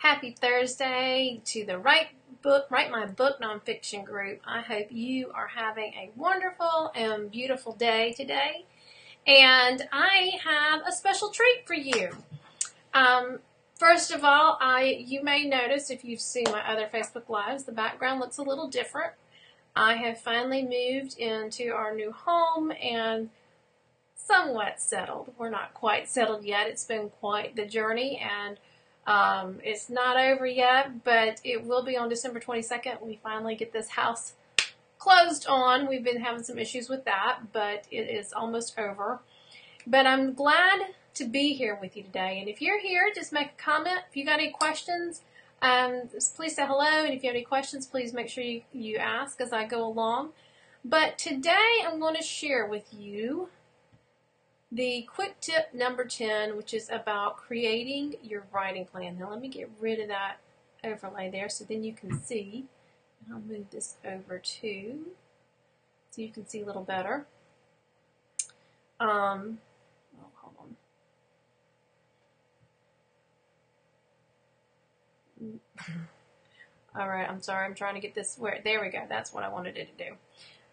Happy Thursday to the Write My Book nonfiction group. I hope you are having a wonderful and beautiful day today. And I have a special treat for you. First of all, you may notice if you've seen my other Facebook Lives, the background looks a little different. I have finally moved into our new home and somewhat settled. We're not quite settled yet. It's been quite the journey, and it's not over yet, but it will be on December 22nd. We finally get this house closed on. We've been having some issues with that, but it is almost over. But I'm glad to be here with you today. And if you're here, just make a comment. If you got any questions, please say hello. And if you have any questions, please make sure you ask as I go along. But today I'm going to share with you the quick tip number 10, which is about creating your writing plan. Now let me get rid of that overlay there so then you can see. And I'll move this over too so you can see a little better. Hold on. All right, I'm sorry. I'm trying to get this where. There we go. That's what I wanted it to do.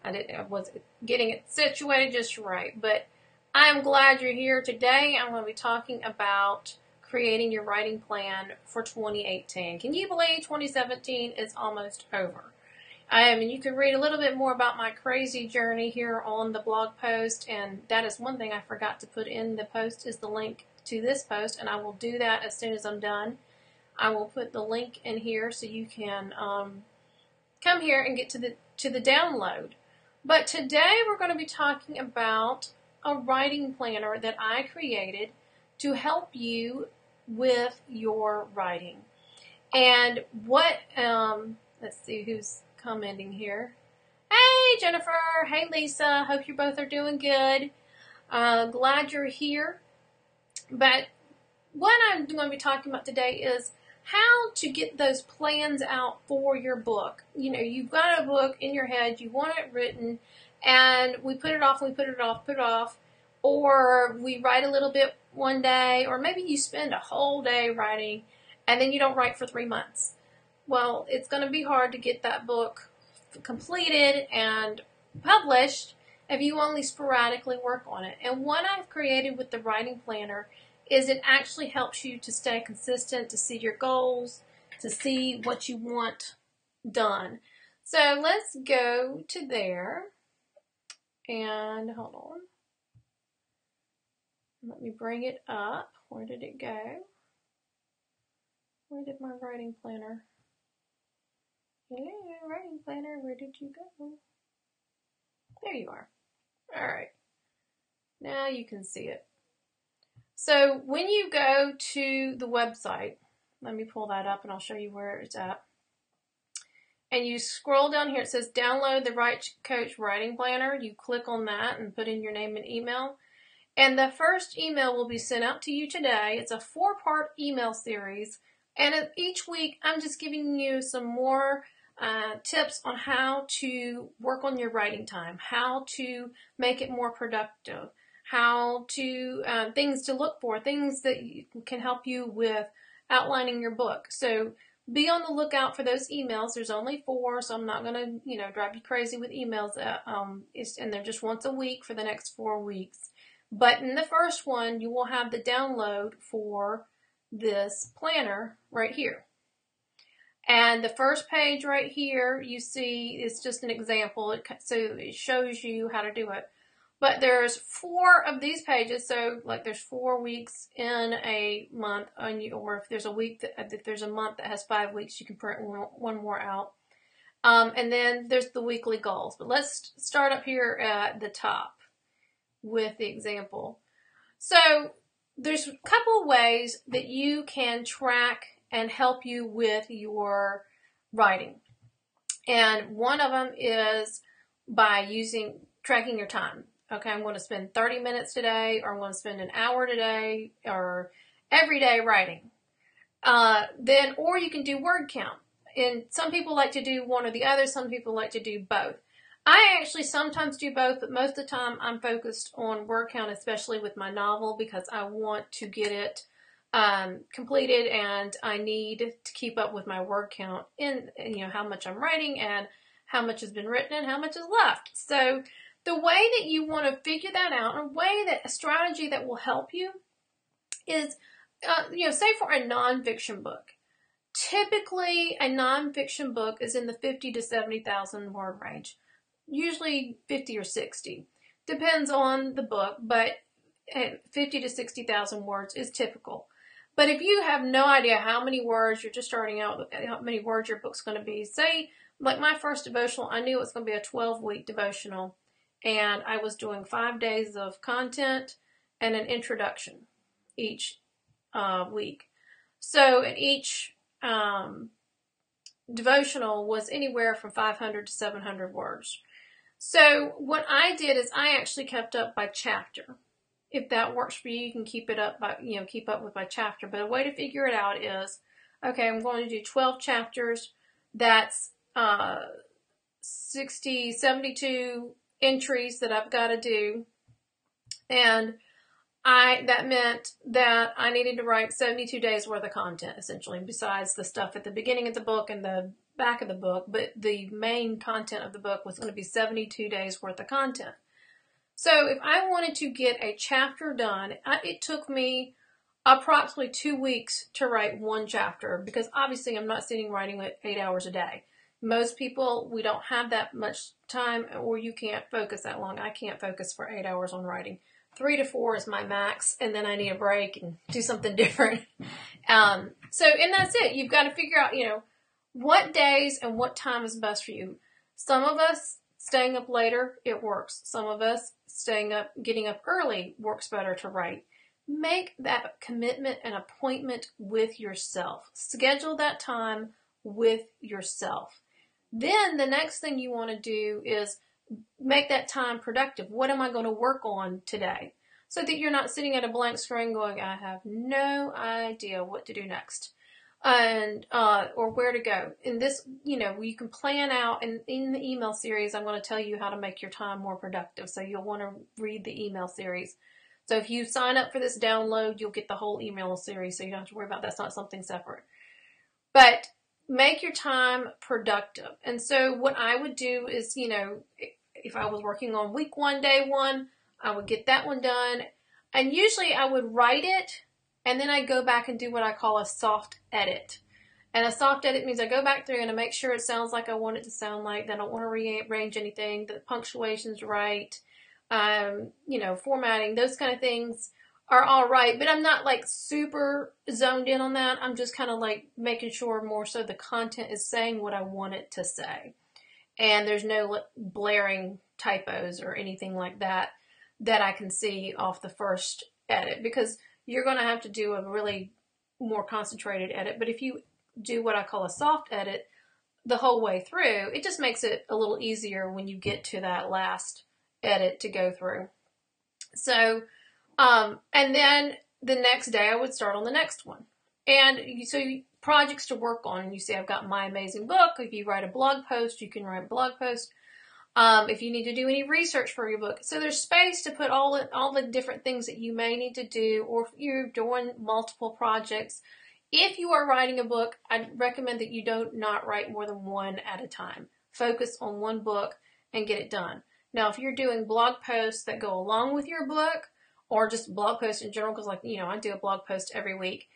I wasn't getting it situated just right, but I'm glad you're here today. I'm going to be talking about creating your writing plan for 2018. Can you believe 2017 is almost over? And you can read a little bit more about my crazy journey here on the blog post, and that is one thing I forgot to put in the post is the link to this post, and I will do that as soon as I'm done. I will put the link in here so you can come here and get to the download. But today we're going to be talking about a writing planner that I created to help you with your writing. And what, let's see who's commenting here. Hey Jennifer, hey Lisa, hope you both are doing good. Glad you're here. But what I'm going to be talking about today is how to get those plans out for your book. You know, you've got a book in your head, you want it written, and we put it off, or we write a little bit one day, or maybe you spend a whole day writing, and then you don't write for 3 months. Well, it's going to be hard to get that book completed and published if you only sporadically work on it. And what I've created with the writing planner is it actually helps you to stay consistent, to see your goals, to see what you want done. So let's go to there. And hold on. Let me bring it up. Where did it go? Where did my writing planner? Yeah, writing planner, where did you go? There you are. All right. Now you can see it. So when you go to the website, let me pull that up and I'll show you where it's at. And you scroll down here, it says download the Write Coach Writing Planner. You click on that and put in your name and email. And the first email will be sent out to you today. It's a 4-part email series. And each week I'm just giving you some more tips on how to work on your writing time, how to make it more productive, how to, things to look for, things that can help you with outlining your book. So be on the lookout for those emails. There's only 4, so I'm not going to, drive you crazy with emails. And they're just once a week for the next 4 weeks. But in the first one, you will have the download for this planner right here. And the first page right here, you see, is just an example. So it shows you how to do it. But there's 4 of these pages, so like there's 4 weeks in a month, or if there's a month that has 5 weeks, you can print one more out. And then there's the weekly goals. But let's start up here at the top with the example. So there's a couple of ways that you can track and help you with your writing. And one of them is by tracking your time. Okay, I'm going to spend 30 minutes today, or I'm going to spend an hour today, or every day writing. Or you can do word count. And some people like to do one or the other. Some people like to do both. I actually sometimes do both, but most of the time I'm focused on word count, especially with my novel, because I want to get it completed, and I need to keep up with my word count in, how much I'm writing and how much has been written and how much is left. So the way that you want to figure that out, a strategy that will help you is, say for a nonfiction book. Typically, a nonfiction book is in the 50 to 70,000 word range, usually 50 or 60. Depends on the book, but 50 to 60,000 words is typical. But if you have no idea how many words, you're just starting out, how many words your book's going to be, say, like my first devotional, I knew it was going to be a 12-week devotional, and I was doing 5 days of content and an introduction each week. So in each devotional was anywhere from 500 to 700 words. So what I did is I actually kept up by chapter. If that works for you, you can keep it up by, keep up with my chapter. But a way to figure it out is, okay, I'm going to do 12 chapters. That's 72 entries that I've got to do. And that meant that I needed to write 72 days worth of content, essentially, besides the stuff at the beginning of the book and the back of the book. But the main content of the book was going to be 72 days worth of content. So if I wanted to get a chapter done, it took me approximately 2 weeks to write one chapter, because obviously I'm not sitting writing it 8 hours a day. Most people, we don't have that much time, or you can't focus that long. I can't focus for 8 hours on writing. 3 to 4 is my max, and then I need a break and do something different. And that's it. You've got to figure out, what days and what time is best for you. Some of us, staying up later, it works. Some of us, getting up early works better to write. Make that commitment and appointment with yourself. Schedule that time with yourself. Then the next thing you want to do is make that time productive. What am I going to work on today? So that you're not sitting at a blank screen going, I have no idea what to do next. And or where to go. In this, you can plan out, and in the email series, I'm going to tell you how to make your time more productive. So you'll want to read the email series. So if you sign up for this download, you'll get the whole email series, so you don't have to worry about that. That's not something separate. But make your time productive. And so what I would do is, if I was working on week 1, day 1, I would get that one done. And usually I would write it, and then I go back and do what I call a soft edit. And a soft edit means I go back through and I make sure it sounds like I want it to sound like. I don't want to rearrange anything. The punctuation's right. Formatting, those kind of things are all right. But I'm not like super zoned in on that. I'm just kind of like making sure more so the content is saying what I want it to say. And there's no blaring typos or anything like that I can see off the first edit, because you're going to have to do a really more concentrated edit. But if you do what I call a soft edit the whole way through, it just makes it a little easier when you get to that last edit to go through. So, and then the next day I would start on the next one. And projects to work on. And you see I've got My Amazing Book. If you write a blog post, you can write a blog post. If you need to do any research for your book. So there's space to put all the different things that you may need to do, or if you're doing multiple projects. If you are writing a book, I'd recommend that you not write more than one at a time. Focus on one book and get it done. Now, if you're doing blog posts that go along with your book, or just blog posts in general, because I do a blog post every week,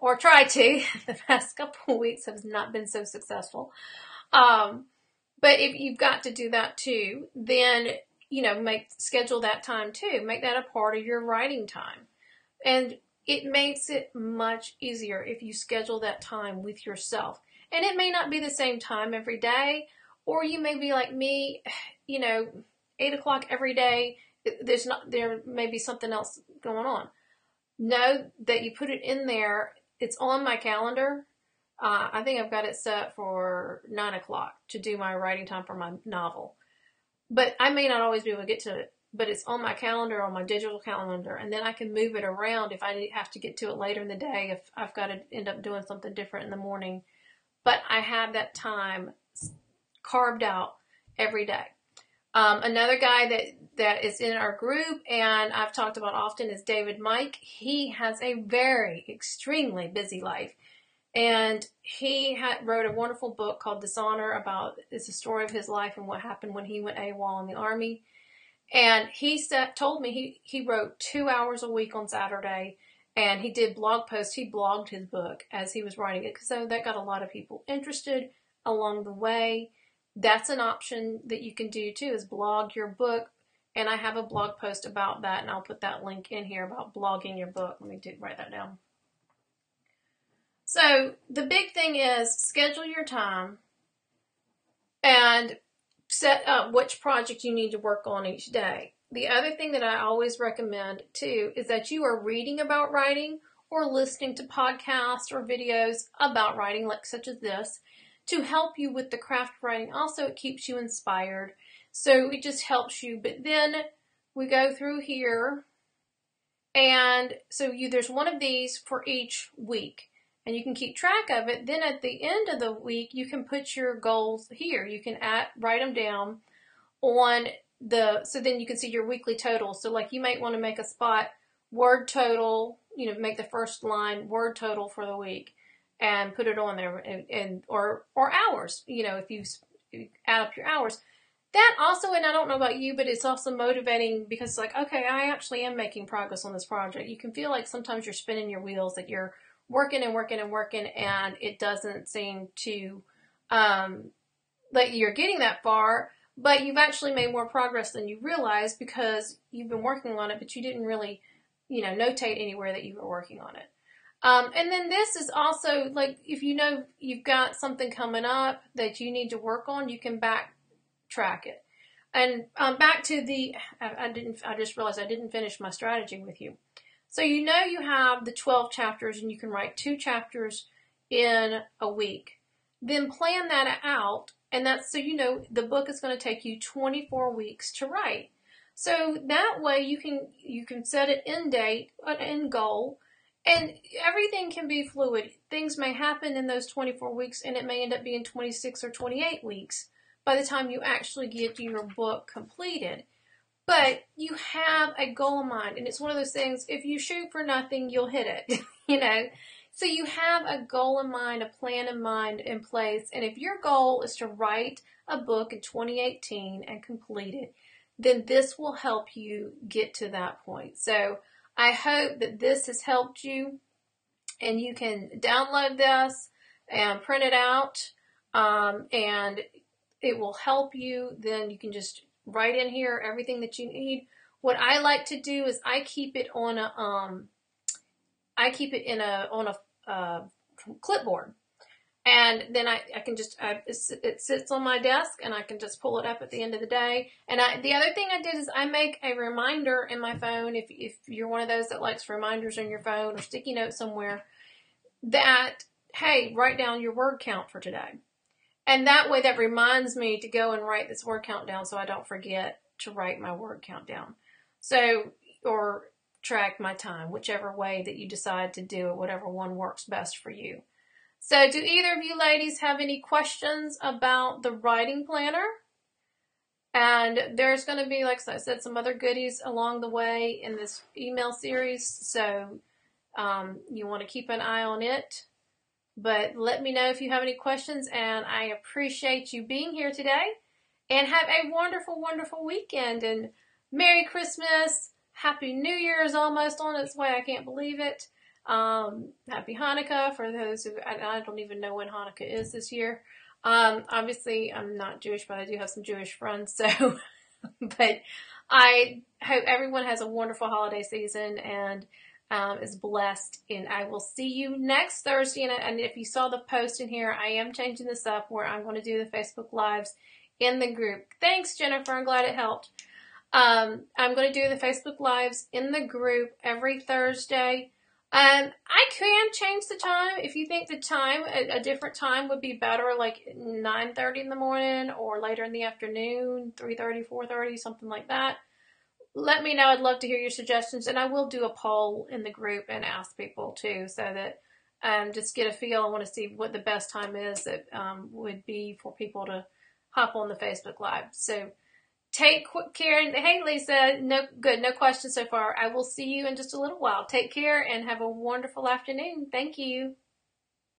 or try to. The past couple of weeks have not been so successful. But if you've got to do that too, then, schedule that time too. Make that a part of your writing time. And it makes it much easier if you schedule that time with yourself. And it may not be the same time every day, or you may be like me, 8 o'clock every day. There may be something else going on. Know that you put it in there. It's on my calendar. I think I've got it set for 9 o'clock to do my writing time for my novel. But I may not always be able to get to it, but it's on my calendar, on my digital calendar, and then I can move it around if I have to get to it later in the day, if I've got to end up doing something different in the morning. But I have that time carved out every day. Another guy that is in our group and I've talked about often is David Mike. He has a very extremely busy life. And he wrote a wonderful book called Dishonor it's a story of his life and what happened when he went AWOL in the Army. And he told me he wrote 2 hours a week on Saturday, and he did blog posts. He blogged his book as he was writing it. So that got a lot of people interested along the way. That's an option that you can do too, is blog your book. And I have a blog post about that, and I'll put that link in here about blogging your book. Let me write that down. So the big thing is schedule your time and set up which project you need to work on each day. The other thing that I always recommend too is that you are reading about writing or listening to podcasts or videos about writing, like such as this, to help you with the craft of writing. Also, it keeps you inspired. So it just helps you. But then we go through here, and so there's one of these for each week. And you can keep track of it. Then at the end of the week, you can put your goals here. You can write them down so then you can see your weekly total. So like you might want to make a spot, word total, make the first line word total for the week and put it on there, or hours, if you add up your hours. That also, and I don't know about you, but it's also motivating because it's like, okay, I actually am making progress on this project. You can feel like sometimes you're spinning your wheels, that you're working and working and working, and it doesn't seem to like you're getting that far, but you've actually made more progress than you realize because you've been working on it, but you didn't really, notate anywhere that you were working on it. And then this is also like, if you've got something coming up that you need to work on, you can backtrack it. And back to I just realized I didn't finish my strategy with you. So you have the 12 chapters and you can write 2 chapters in a week. Then plan that out, and that's so the book is going to take you 24 weeks to write. So that way you can set an end date, an end goal, and everything can be fluid. Things may happen in those 24 weeks and it may end up being 26 or 28 weeks by the time you actually get your book completed. But you have a goal in mind, and it's one of those things, if you shoot for nothing, you'll hit it, So you have a goal in mind, a plan in mind in place, and if your goal is to write a book in 2018 and complete it, then this will help you get to that point. So I hope that this has helped you, and you can download this and print it out, and it will help you. Then you can just write in here everything that you need. What I like to do is I keep it on a clipboard, and then I can just it sits on my desk, and I can just pull it up at the end of the day. And the other thing I did is I make a reminder in my phone, if you're one of those that likes reminders on your phone or sticky notes somewhere, that hey, write down your word count for today. And that way that reminds me to go and write this word count down so I don't forget to write my word count down. So, or track my time, whichever way that you decide to do it, whatever one works best for you. So do either of you ladies have any questions about the writing planner? And there's going to be, like I said, some other goodies along the way in this email series. So you want to keep an eye on it. But let me know if you have any questions, and I appreciate you being here today. And have a wonderful, wonderful weekend, and Merry Christmas. Happy New Year is almost on its way. I can't believe it. Happy Hanukkah for those who, I don't even know when Hanukkah is this year. Obviously I'm not Jewish, but I do have some Jewish friends, so, but I hope everyone has a wonderful holiday season and is blessed, and I will see you next Thursday. And if you saw the post in here, I am changing this up where I'm going to do the Facebook Lives in the group. Thanks, Jennifer. I'm glad it helped. I'm going to do the Facebook Lives in the group every Thursday. I can change the time. If you think the time, a different time would be better, like 9:30 in the morning or later in the afternoon, 3:30, 4:30, something like that. Let me know. I'd love to hear your suggestions, and I will do a poll in the group and ask people too, so that just get a feel. I want to see what the best time is that would be for people to hop on the Facebook Live. So Take care. And hey, Lisa, no questions so far. I will see you in just a little while. Take care and have a wonderful afternoon. Thank you.